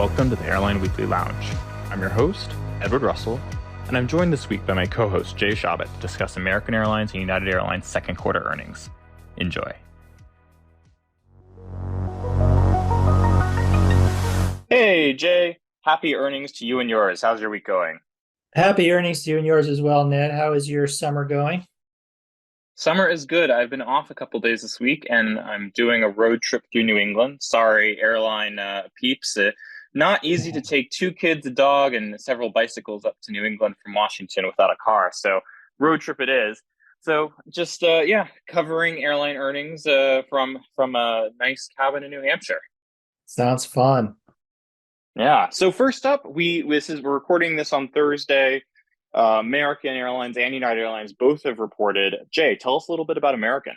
Welcome to the Airline Weekly Lounge. I'm your host, Edward Russell, and I'm joined this week by my co-host, Jay Shabat, to discuss American Airlines and United Airlines' second quarter earnings. Enjoy. Hey, Jay. Happy earnings to you and yours. How's your week going? Happy earnings to you and yours as well, Ned. How is your summer going? Summer is good. I've been off a couple days this week, and I'm doing a road trip through New England. Sorry, airline peeps. Not easy to take two kids, a dog, and several bicycles up to New England from Washington without a car. So road trip it is. So just covering airline earnings from a nice cabin in New Hampshire. Sounds fun. Yeah. So first up, we're recording this on Thursday. American Airlines and United Airlines both have reported. Jay, tell us a little bit about American.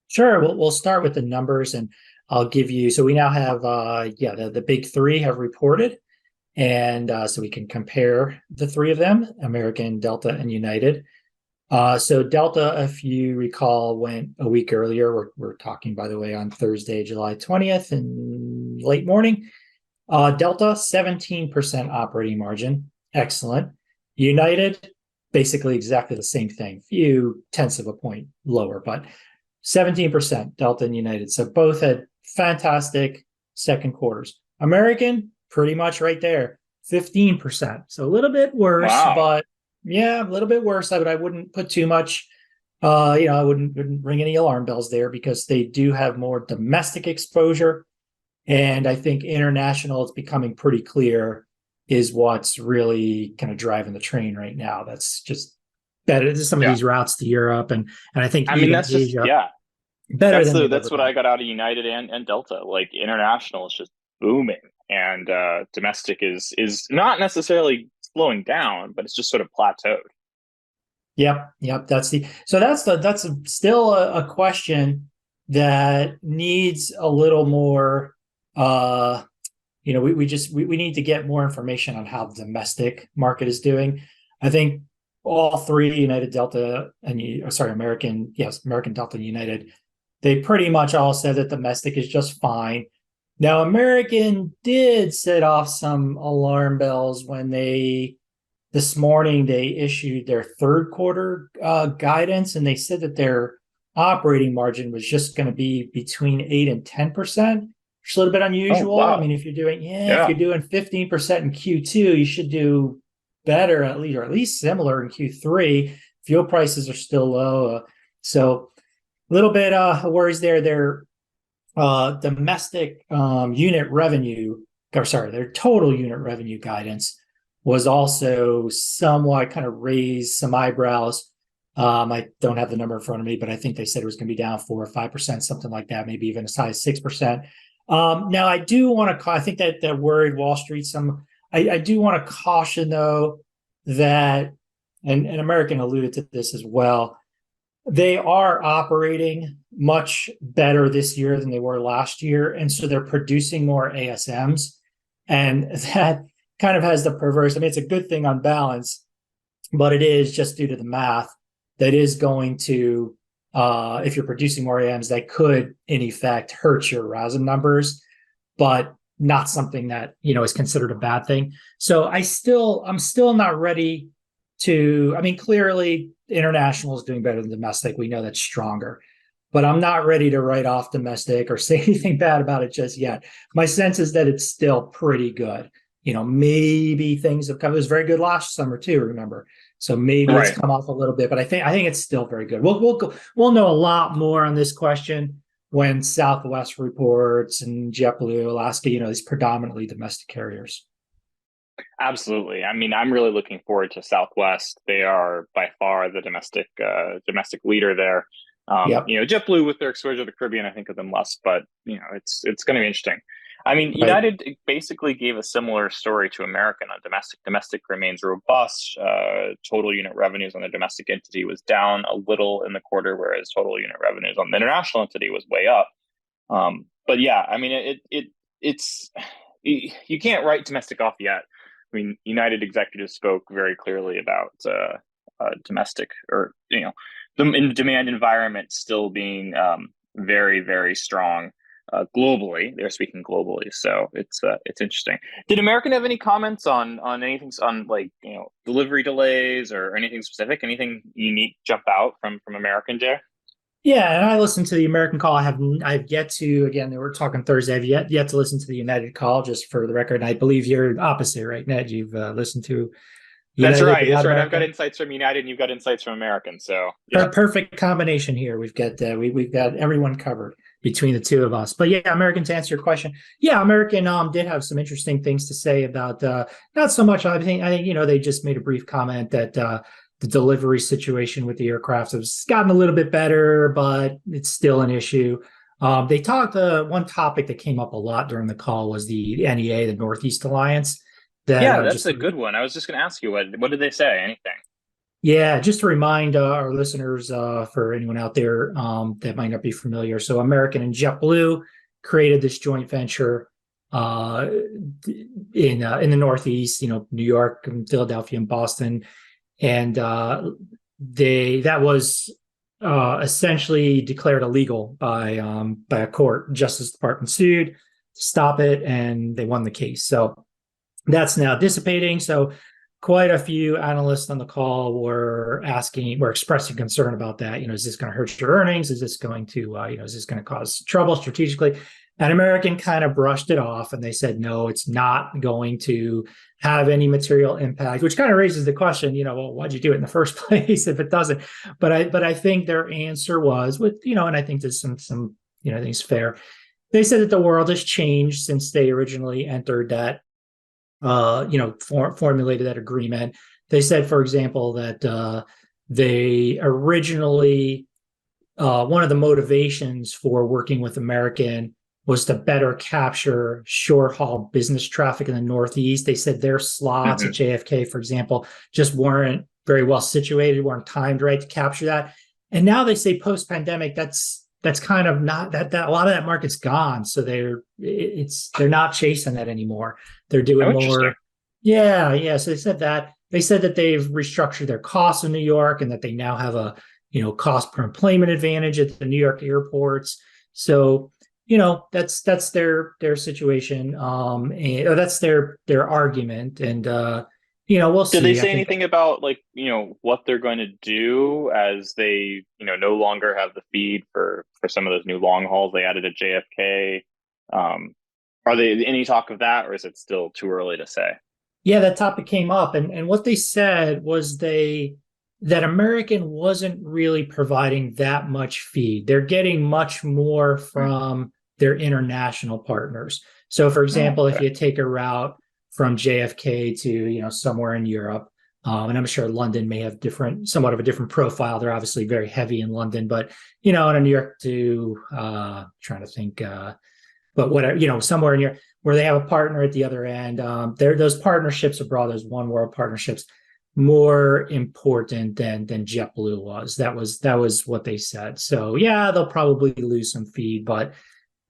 Sure. We'll start with the numbers and I'll give you. So we now have, the big three have reported. And so we can compare the three of them, American, Delta, and United. So Delta, if you recall, went a week earlier. We're talking, by the way, on Thursday, July 20th in late morning. Delta, 17% operating margin. Excellent. United, basically exactly the same thing, few tenths of a point lower, but 17% Delta and United. So both had fantastic second quarters. American, pretty much right there, 15%. So a little bit worse, Wow. but yeah, a little bit worse. But I wouldn't put too much, I wouldn't ring any alarm bells there because they do have more domestic exposure. And I think international, it's becoming pretty clear, is what's really kind of driving the train right now. That's just better. Some of Yeah. these routes to Europe and I think I mean, even that's just Asia yeah. better than they've That's ever what been. I got out of United and Delta. Like international is just booming, and domestic is not necessarily slowing down, but it's just sort of plateaued. Yep. That's still a question that needs a little more. We need to get more information on how the domestic market is doing. I think all three, United, Delta, American, American, Delta, and United, they pretty much all said that domestic is just fine. Now, American did set off some alarm bells when this morning they issued their third quarter guidance, and they said that their operating margin was just going to be between 8 and 10%, which is a little bit Oh unusual. I wow. mean, if Yeah. you're doing 15% in Q2, you should do better or at least similar in Q3. Fuel prices are still low, so a little bit worries there. Their domestic unit revenue, their total unit revenue guidance was also somewhat kind of raised some eyebrows. I don't have the number in front of me, but I think they said it was going to be down 4 or 5%, something like that, maybe even as high as 6%. Now, I do want to, I think that worried Wall Street some. I do want to caution, though, that, and American alluded to this as well, they are operating much better this year than they were last year. And so they're producing more ASMs. And that kind of has the perverse, I mean, it's a good thing on balance, but it is just due to the math that is going to, if you're producing more AMs, that could in effect hurt your RASM numbers, but not something that, is considered a bad thing. So I'm still not ready to, I mean, clearly international is doing better than domestic. We know that's stronger, but I'm not ready to write off domestic or say anything bad about it just yet. My sense is that it's still pretty good. Maybe things have come. It was very good last summer too. Remember, so maybe it's Right. come off a little bit, but I think it's still very good. We'll know a lot more on this question when Southwest reports and JetBlue, Alaska. These predominantly domestic carriers. Absolutely. I mean, I'm really looking forward to Southwest. They are by far the domestic leader there. Yep. JetBlue with their exposure to the Caribbean, I think of them less, but it's going to be interesting. I mean, Right. United basically gave a similar story to American on domestic. Domestic remains robust. Total unit revenues on the domestic entity was down a little in the quarter, whereas total unit revenues on the international entity was way up. But yeah, I mean, it's you can't write domestic off yet. I mean, United executives spoke very clearly about domestic, or the demand environment still being very, very strong. globally. They're speaking globally, so it's interesting. Did American have any comments on anything on like delivery delays or anything specific? Anything unique jump out from American, Jay? Yeah, and I listened to the American call. I've yet to, again, they were talking Thursday. I've yet to listen to the United call, just for the record. And I believe you're opposite, right, Ned? You've listened to That's United, right. but That's not right. I've got American. insights from United, and you've got insights from American. So yeah, Perfect combination here. We've got everyone covered between the two of us. But yeah, American, to answer your question, yeah, American did have some interesting things to say about not so much. I think they just made a brief comment that the delivery situation with the aircraft has gotten a little bit better, but it's still an issue. They talked one topic that came up a lot during the call was the NEA, the Northeast Alliance. That yeah, that's just a good one. I was just going to ask you what did they say? Anything? Yeah, just to remind our listeners, for anyone out there that might not be familiar. So, American and JetBlue created this joint venture uh, in the Northeast, New York, and Philadelphia, and Boston, and that was essentially declared illegal by a court. Justice Department sued to stop it, and they won the case. So that's now dissipating. So quite a few analysts on the call were expressing concern about that. Is this going to hurt your earnings? Is this going to, is this going to cause trouble strategically? And American kind of brushed it off, and they said, no, it's not going to have any material impact, which kind of raises the question, well, why'd you do it in the first place if it doesn't? But I think their answer was and I think there's some, I think it's fair. They said that the world has changed since they originally entered that formulated that agreement. They said, for example, that they originally one of the motivations for working with American was to better capture short haul business traffic in the Northeast. They said their slots at Hmm. JFK, for example, just weren't very well situated, weren't timed right to capture that. And now they say post pandemic, that's kind of not that a lot of that market's gone. So they're not chasing that anymore. They're Oh, doing interesting. more. Yeah, yeah. So they said that they've restructured their costs in New York and that they now have a cost per employment advantage at the New York airports. So that's their situation, or that's their argument, and we'll Did they see. I say think anything about like what they're going to do as they no longer have the feed for some of those new long hauls they added at JFK? Um, are they any talk of that, or is it still too early to say? yeah, that topic came up, and what they said was that American wasn't really providing that much feed. They're getting much more Hmm. from their international partners. So, for Oh, example, if okay. you take a route from JFK to somewhere in Europe, and I'm sure London may have somewhat of a different profile. They're obviously very heavy in London, but in a New York to trying to think. But whatever, somewhere in here where they have a partner at the other end. Those partnerships abroad, those one world partnerships, more important than JetBlue was. That was what they said. So yeah, they'll probably lose some feed, but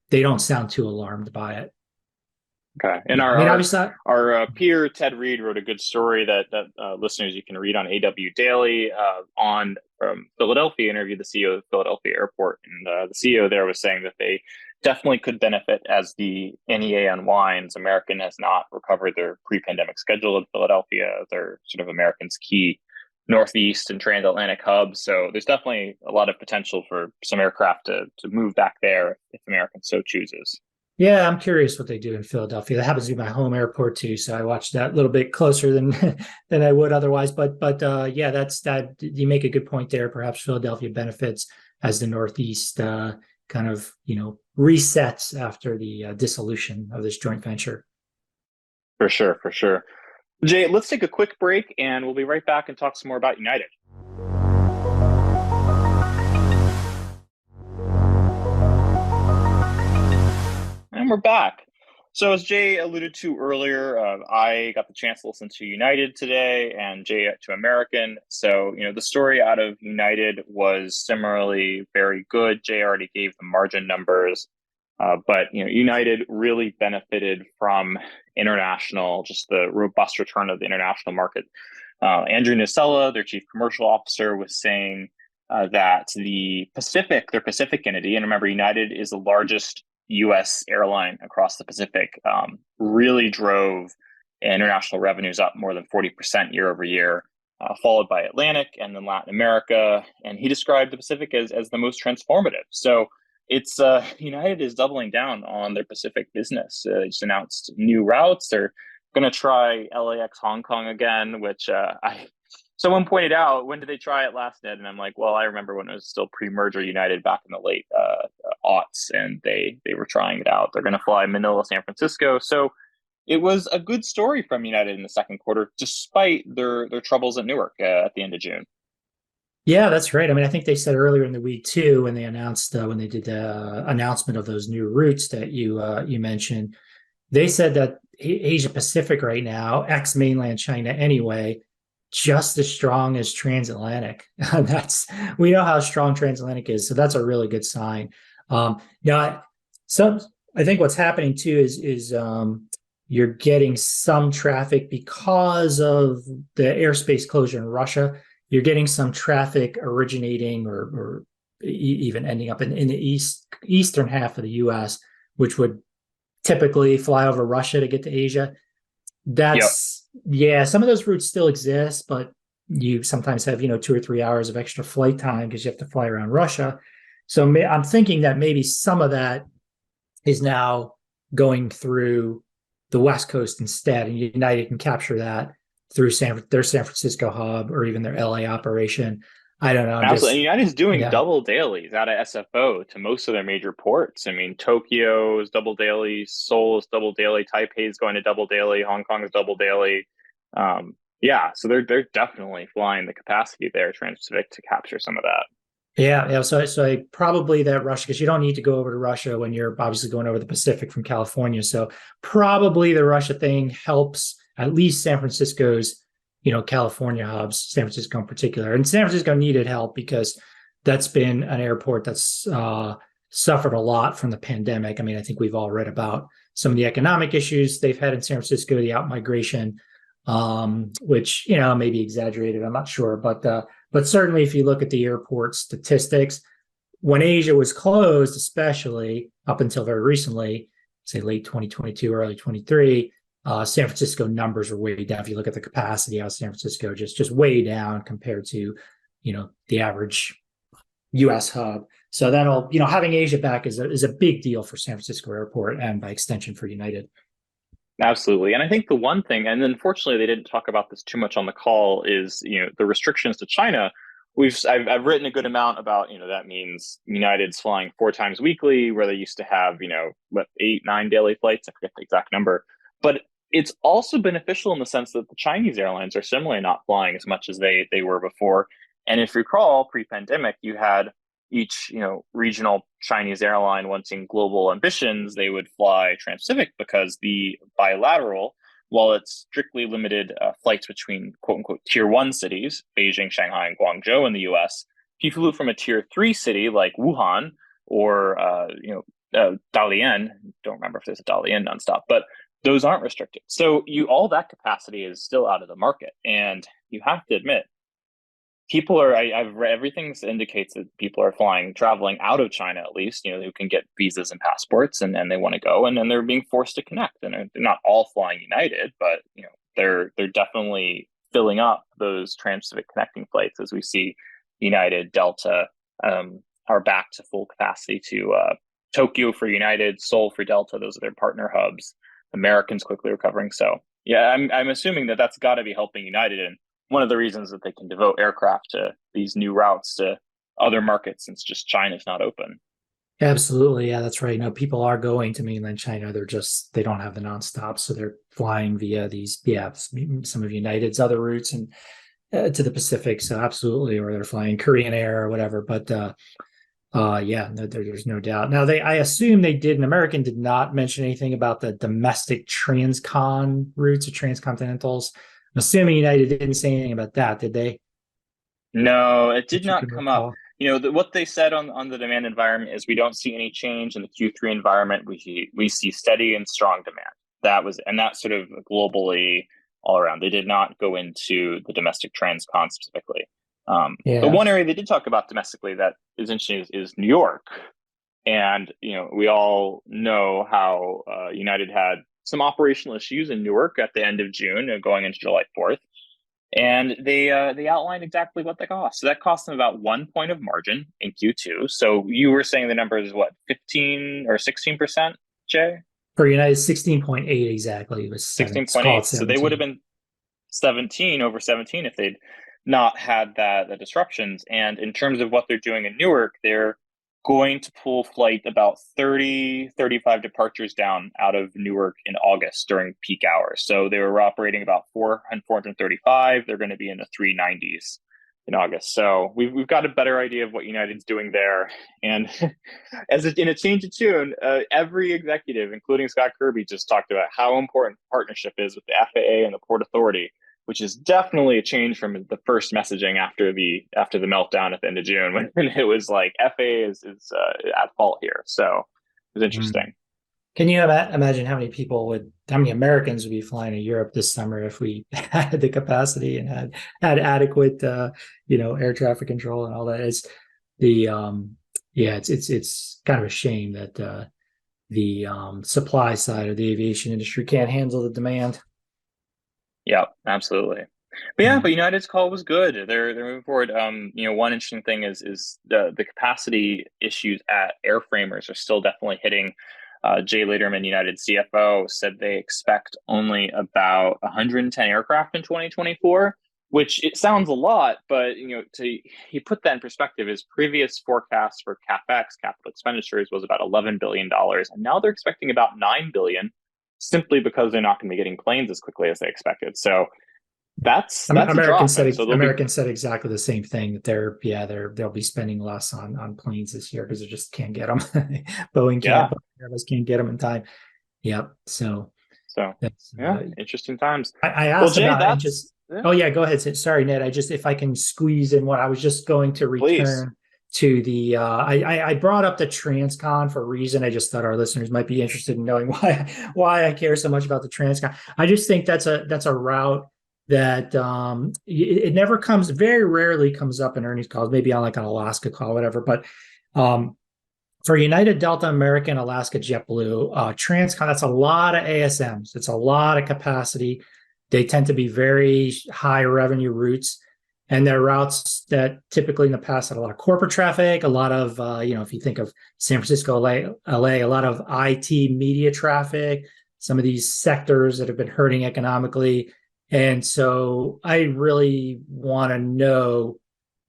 they don't sound too alarmed by it. Okay. And Yeah, I our mean, our obviously, our peer Ted Reed wrote a good story that listeners you can read on AW Daily on from Philadelphia. Interviewed the CEO of Philadelphia Airport, and the CEO there was saying that they definitely could benefit as the NEA unwinds. American has not recovered their pre-pandemic schedule in Philadelphia. They're sort of American's key Northeast and transatlantic hub. So there's definitely a lot of potential for some aircraft to move back there if American so chooses. yeah, I'm curious what they do in Philadelphia. That happens to be my home airport too, so I watch that a little bit closer than than I would otherwise. But yeah, that's that. You make a good point there. Perhaps Philadelphia benefits as the Northeast kind of resets after the dissolution of this joint venture. For sure, for sure. Jay, let's take a quick break and we'll be right back and talk some more about United. And we're back. So, as Jay alluded to earlier, I got the chance to listen to United today and Jay to American. So, the story out of United was similarly very good. Jay already gave the margin numbers, but United really benefited from international, just the robust return of the international market. Andrew Nacella, their chief commercial officer, was saying that their Pacific entity, and remember, United is the largest U.S. airline across the Pacific, really drove international revenues up more than 40% year over year, followed by Atlantic and then Latin America. And he described the Pacific as the most transformative. So it's United is doubling down on their Pacific business. They just announced new routes. They're going to try LAX Hong Kong again, which someone pointed out, when did they try it last, Ned? And I'm like, well, I remember when it was still pre-merger United back in the late aughts, and they were trying it out. They're going to fly Manila, San Francisco. So it was a good story from United in the second quarter, despite their troubles at Newark at the end of June. Yeah, that's right. I mean, I think they said earlier in the week too, when they announced when they did the announcement of those new routes that you mentioned, they said that Asia Pacific right now, ex mainland China anyway, just as strong as transatlantic. That's we know how strong transatlantic is, so that's a really good sign. Now, some I think what's happening too is you're getting some traffic because of the airspace closure in Russia. You're getting some traffic originating or even ending up in the eastern half of the U.S., which would typically fly over Russia to get to Asia. Yep. Yeah, some of those routes still exist, but you sometimes have 2 or 3 hours of extra flight time because you have to fly around Russia. So I'm thinking that maybe some of that is now going through the West Coast instead, and United can capture that through their San Francisco hub or even their LA operation. I don't know. Absolutely. And United's doing Yeah. double dailies out of SFO to most of their major ports. I mean, Tokyo's double daily, Seoul is double daily, Taipei is going to double daily, Hong Kong is double daily. Yeah, so they're definitely flying the capacity there, Trans-Pacific, to capture some of that. Yeah. So probably that Russia, because you don't need to go over to Russia when you're obviously going over the Pacific from California. So probably the Russia thing helps at least San Francisco's, California hubs, San Francisco in particular. And San Francisco needed help because that's been an airport that's suffered a lot from the pandemic. I mean, I think we've all read about some of the economic issues they've had in San Francisco, the outmigration, which, may be exaggerated. I'm not sure, but certainly if you look at the airport statistics, when Asia was closed, especially up until very recently, say late 2022, early 23, San Francisco numbers are way down. If you look at the capacity out of San Francisco, just way down compared to, the average U.S. hub. So that'll, having Asia back is a big deal for San Francisco Airport and by extension for United. Absolutely. And I think the one thing, and unfortunately they didn't talk about this too much on the call, is the restrictions to China. I've written a good amount about that means United's flying 4 times weekly, where they used to have 8, 9 daily flights. I forget the exact number, but it's also beneficial in the sense that the Chinese airlines are similarly not flying as much as they were before. And if you recall, pre-pandemic, you had each regional Chinese airline wanting global ambitions, they would fly Trans-Pacific because the bilateral, while it's strictly limited flights between quote unquote tier 1 cities, Beijing, Shanghai, and Guangzhou in the US, if you flew from a tier 3 city like Wuhan or Dalian, don't remember if there's a Dalian nonstop, but those aren't restricted. So all that capacity is still out of the market, and you have to admit, people are. I've read everything indicates that people are traveling out of China at least. Who can get visas and passports, and they want to go, and then they're being forced to connect. And they're not all flying United, but they're definitely filling up those Trans-Pacific connecting flights as we see United, Delta are back to full capacity to Tokyo for United, Seoul for Delta. Those are their partner hubs. Americans quickly recovering. So yeah, I'm assuming that that's got to be helping United, and one of the reasons that they can devote aircraft to these new routes to other markets since just China's not open. Absolutely. Yeah, that's right. People are going to mainland China. They don't have the nonstop. So they're flying via some of United's other routes and to the Pacific. So absolutely. Or they're flying Korean Air or whatever. But yeah, there's no doubt. Now, I assume American did not mention anything about the domestic transcon routes or transcontinentals. I'm assuming United didn't say anything about that, did they? No, it did That you not can come up. recall? What they said on the demand environment is we don't see any change in the Q3 environment. We see steady and strong demand. That's sort of globally all around. They did not go into the domestic transcon specifically. The Yeah. one area they did talk about domestically that is interesting is New York. And, we all know how United had some operational issues in Newark at the end of June going into July 4th. And they outlined exactly what that cost. So that cost them about 1 point of margin in Q2. So you were saying the number is what, 15 or 16%, Jay? For United, 16.8 exactly. It was 16.8. So they would have been 17 over 17 if they'd not had the disruptions. And in terms of what they're doing in Newark, they're going to pull flight about 35 departures down out of Newark in August during peak hours. So they were operating about 435. They're going to be in the 390s in August. So we've got a better idea of what United's doing there. And in a change of tune, every executive, including Scott Kirby, just talked about how important partnership is with the FAA and the Port Authority, which is definitely a change from the first messaging after the meltdown at the end of June, when it was like FAA is at fault here. So it was interesting. Can you imagine how many Americans would be flying to Europe this summer if we had the capacity and had adequate, air traffic control and all that? It's it's kind of a shame that the supply side of the aviation industry can't handle the demand. Yeah, absolutely. But United's call was good. They're moving forward. One interesting thing is the capacity issues at airframers are still definitely hitting. Jay Lederman, United CFO, said they expect only about 110 aircraft in 2024, which it sounds a lot, but he put that in perspective. His previous forecast for CapEx, capital expenditures, was about $11 billion, and now they're expecting about $9 billion, simply because they're not going to be getting planes as quickly as they expected. So that's American said exactly the same thing, that they'll be spending less on planes this year because they just can't get them. Boeing can't, Airbus can't get them in time. Yep. So that's interesting times. I asked about just. Oh yeah, go ahead. Sorry, Ned. If I can squeeze in what I was just going to return to the. I brought up the Transcon for a reason. I just thought our listeners might be interested in knowing why I care so much about the Transcon. I just think that's a route that it very rarely comes up in earnings calls, maybe on like an Alaska call, whatever. But for United, Delta, American, Alaska, JetBlue, Transcon, that's a lot of ASMs. It's a lot of capacity. They tend to be very high revenue routes, and they're routes that typically in the past had a lot of corporate traffic, a lot of, if you think of San Francisco, LA, a lot of IT media traffic, some of these sectors that have been hurting economically. And so I really want to know,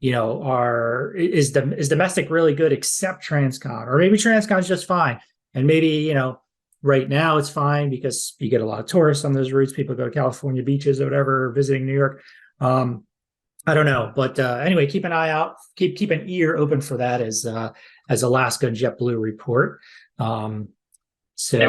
is domestic really good except Transcon, or maybe Transcon is just fine. And maybe, right now it's fine because you get a lot of tourists on those routes. People go to California beaches or whatever, visiting New York. I don't know. But anyway, keep an eye out, keep an ear open for that as Alaska and JetBlue report. And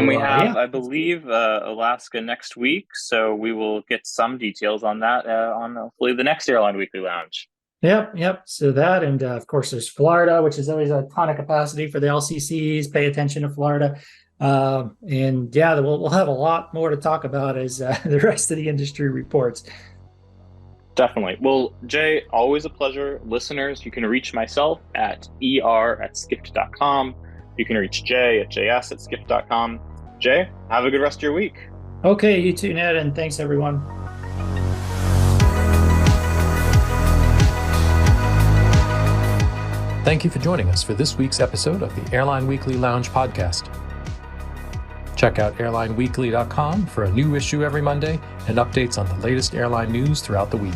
we have, I believe, Alaska next week. So we will get some details on that on hopefully the next Airline Weekly Lounge. Yep. So that, and of course, there's Florida, which is always a ton of capacity for the LCCs. Pay attention to Florida. We'll have a lot more to talk about as the rest of the industry reports. Definitely. Well, Jay, always a pleasure. Listeners, you can reach myself at er@skift.com. You can reach Jay at js@skift.com. Jay, have a good rest of your week. Okay, you too, Ned, and thanks, everyone. Thank you for joining us for this week's episode of the Airline Weekly Lounge podcast. Check out airlineweekly.com for a new issue every Monday and updates on the latest airline news throughout the week.